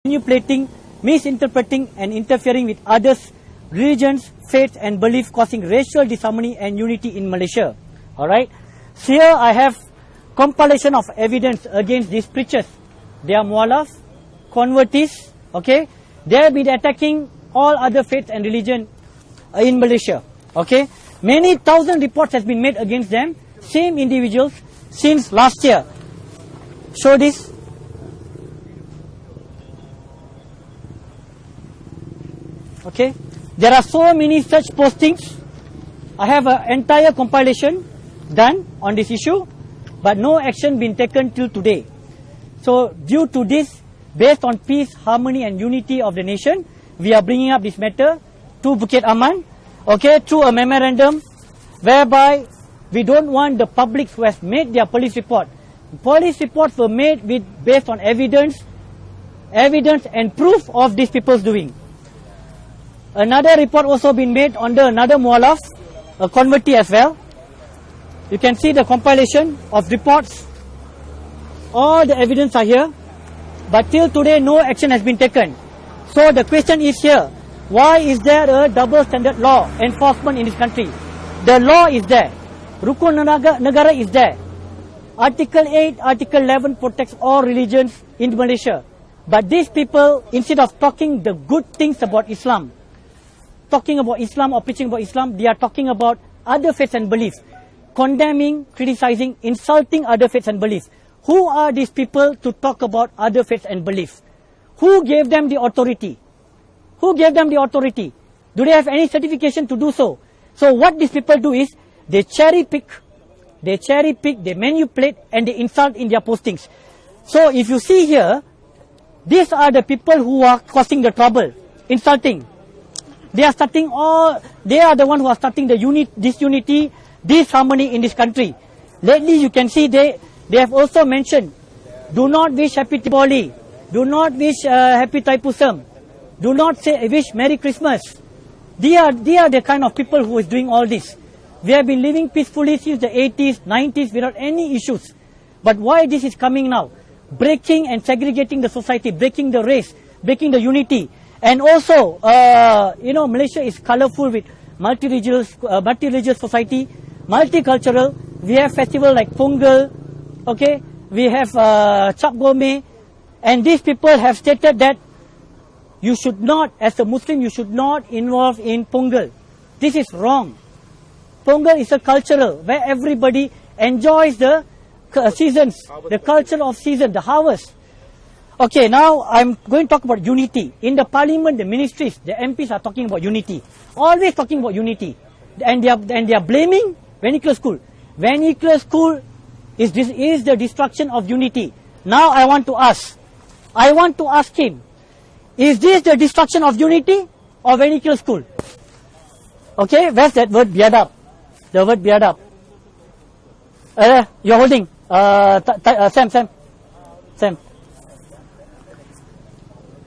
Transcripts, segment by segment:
manipulating, misinterpreting and interfering with others' religions, faiths and beliefs, causing racial disharmony and unity in Malaysia. Alright. So here I have compilation of evidence against these preachers. They are mualaf, convertis, okay. They have been attacking all other faiths and religion in Malaysia. Okay. Many thousand reports has been made against them, same individuals, since last year. Show this. Okay. There are so many such postings. I have an entire compilation done on this issue, but no action been taken till today. So due to this, based on peace, harmony and unity of the nation, we are bringing up this matter to Bukit Aman, okay, through a memorandum whereby we don't want the public who has made their police report. Police reports were made based on evidence and proof of these people's doing. Another report also been made under another mualaf, a convertee as well. You can see the compilation of reports. All the evidence are here, but till today no action has been taken. So the question is here, why is there a double standard law enforcement in this country? The law is there. Rukun Negara is there. Article 8, Article 11 protects all religions in Malaysia. But these people, instead of talking the good things about Islam, talking about Islam or preaching about Islam, they are talking about other faiths and beliefs, condemning, criticizing, insulting other faiths and beliefs. Who are these people to talk about other faiths and beliefs? Who gave them the authority? Who gave them the authority? Do they have any certification to do so? So what these people do is, they cherry pick, they manipulate and they insult in their postings. So if you see here, these are the people who are causing the trouble, insulting. They are the ones who are starting the disunity, disharmony in this country. Lately you can see they have also mentioned, do not wish Happy Diwali, do not wish Happy Thaipusam, do not wish Merry Christmas. They are the kind of people who is doing all this. We have been living peacefully since the 80s, 90s without any issues. But why this is coming now? Breaking and segregating the society, breaking the race, breaking the unity. And also, Malaysia is colorful with multi-religious society, multicultural. We have festival like Pongal, okay? We have Cap Gome. And these people have stated that you should not, as a Muslim, you should not involve in Pongal. This is wrong. Pongal is a cultural where everybody enjoys the seasons, the culture of season, the harvest. Okay, now I'm going to talk about unity. In the parliament, the ministries, the MPs are talking about unity. Always talking about unity. And they are blaming vernacular school. Vernacular school is the destruction of unity. Now I want to ask him, is this the destruction of unity or vernacular school? Okay, where's that word biadab? The word biadab. You're holding. Sam.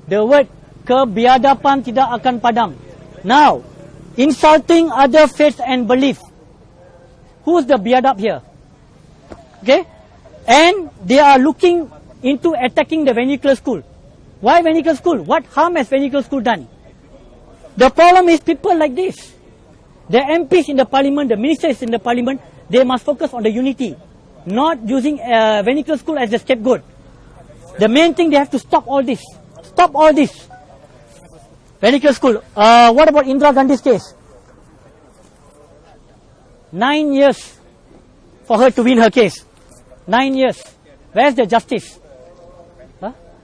The word kebiadaban tidak akan padam. Now, insulting other faiths and beliefs. Who's the biadab here? Okay? And they are looking into attacking the vernacular school. Why vernacular school? What harm has vernacular school done? The problem is people like this. The MPs in the parliament, the ministers in the parliament, they must focus on the unity, not using vernacular school as the scapegoat. The main thing, they have to stop all this. Stop all this. Vernacular school. What about Indira Gandhi's case? 9 years for her to win her case. 9 years. Where's the justice?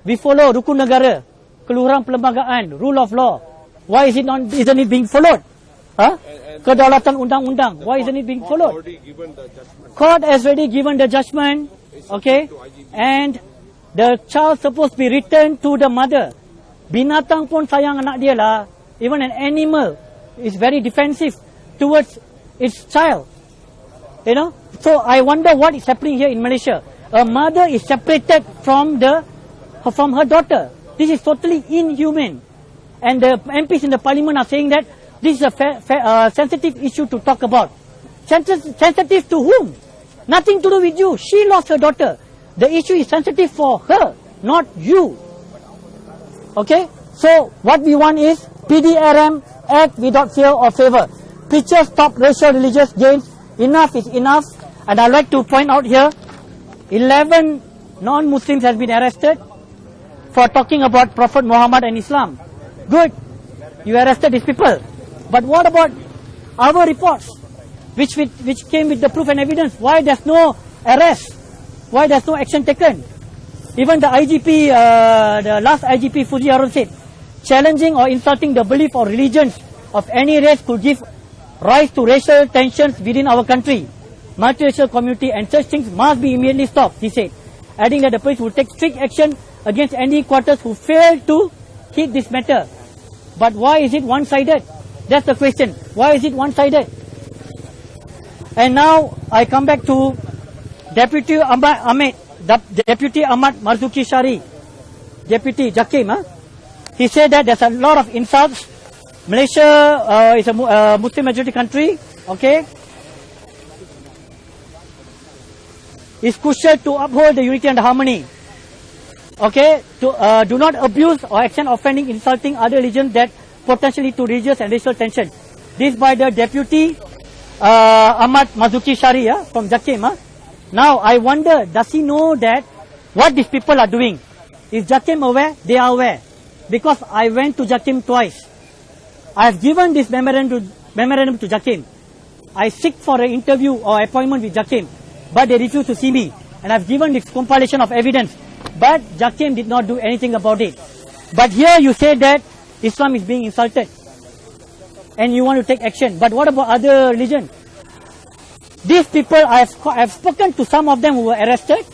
We follow Rukun Negara, Keluhuran Perlembagaan, rule of law. Why isn't it being followed? Kedaulatan undang-undang. Why isn't it being followed? Court has already given the judgment. Okay, and the child supposed to be returned to the mother. Binatang pun sayang anak dia lah. Even an animal is very defensive towards its child. So I wonder what is happening here in Malaysia. A mother is separated from her daughter. This is totally inhumane. And the MPs in the parliament are saying that this is a sensitive issue to talk about. Sensitive to whom? Nothing to do with you. She lost her daughter. The issue is sensitive for her, not you. Okay, so what we want is PDRM act without fear or favor. Preachers stop racial religious games. Enough is enough. And I'd like to point out here, 11 non-Muslims have been arrested for talking about Prophet Muhammad and Islam. Good, you arrested these people. But what about our reports, which came with the proof and evidence? Why there's no arrest? Why there's no action taken? Even the IGP, the last IGP Fuji Harun said, challenging or insulting the belief or religions of any race could give rise to racial tensions within our country. Multiracial community and such things must be immediately stopped, he said, adding that the police will take strict action against any quarters who fail to hit this matter. But why is it one-sided? That's the question. Why is it one-sided? And now I come back to Deputy Ahmad Marzuki Shari, Deputy Jakim. He said that there's a lot of insults. Malaysia is a Muslim majority country. Okay, it's crucial to uphold the unity and harmony. Okay, to do not abuse or action offending, insulting other religions that potentially to religious and racial tension. This by the Deputy Ahmad Marzuki Shari from Jakim. Now I wonder, does he know that what these people are doing? Is Jakim aware? They are aware, because I went to Jakim twice. I have given this memorandum to Jakim. I seek for an interview or appointment with Jakim, but they refuse to see me. And I've given this compilation of evidence, but Jakim did not do anything about it. But here you say that Islam is being insulted, and you want to take action. But what about other religions? These people, I have spoken to some of them who were arrested,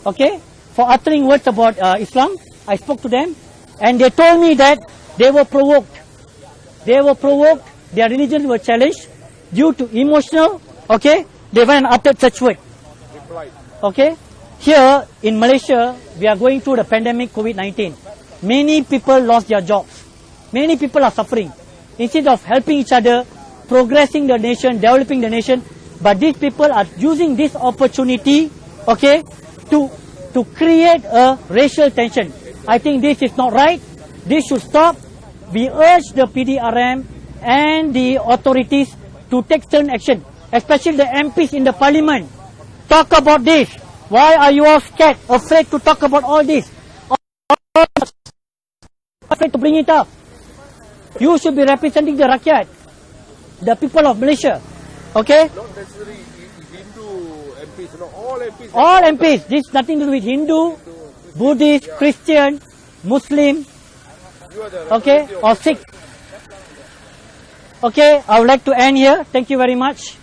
okay, for uttering words about Islam. I spoke to them, and they told me that they were provoked. They were provoked, their religions were challenged due to emotional, okay, they went and uttered such words. Okay, here in Malaysia, we are going through the pandemic COVID-19. Many people lost their jobs. Many people are suffering. Instead of helping each other, progressing the nation, developing the nation, but these people are using this opportunity, okay, to create a racial tension. I think this is not right. This should stop. We urge the PDRM and the authorities to take certain action, especially the MPs in the parliament. Talk about this. Why are you all scared, afraid to talk about all this? Afraid to bring it up. You should be representing the Rakyat, the people of Malaysia. Okay? Not necessarily Hindu MPs, no, all MPs. All MPs. This is nothing to do with Hindu, Buddhist, Christian, Muslim, okay, or Sikh. Okay, I would like to end here. Thank you very much.